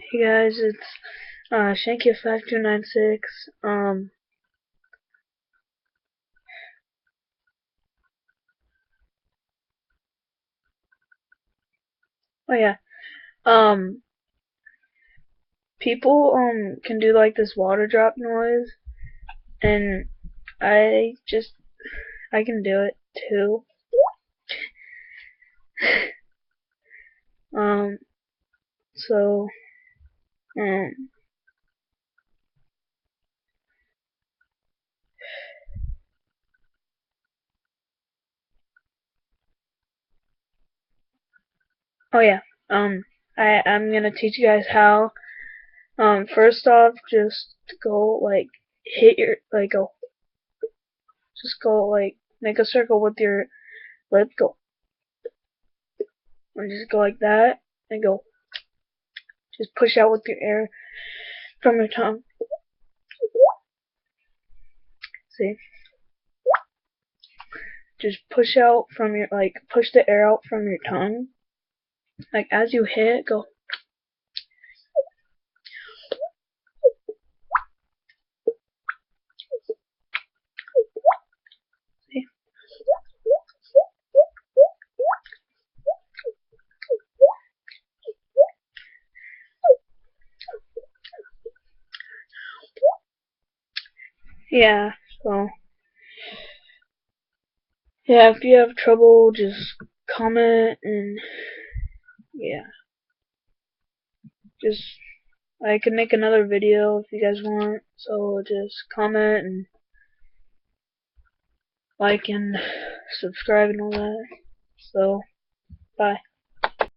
Hey guys, it's shankya5296. Oh yeah. Um, People can do like this water drop noise, and I just I can do it too. Um, so um, oh yeah. Um, I'm gonna teach you guys how. First off, just go like hit your go. Just go like make a circle with your lip. Go and just go like that and go. Just push out with your air from your tongue. See? Just push out from your push the air out from your tongue. Like as you hit, go. See? Yeah. So yeah, if you have trouble, just comment and yeah, just I can make another video if you guys want. So just comment and like and subscribe and all that. So bye.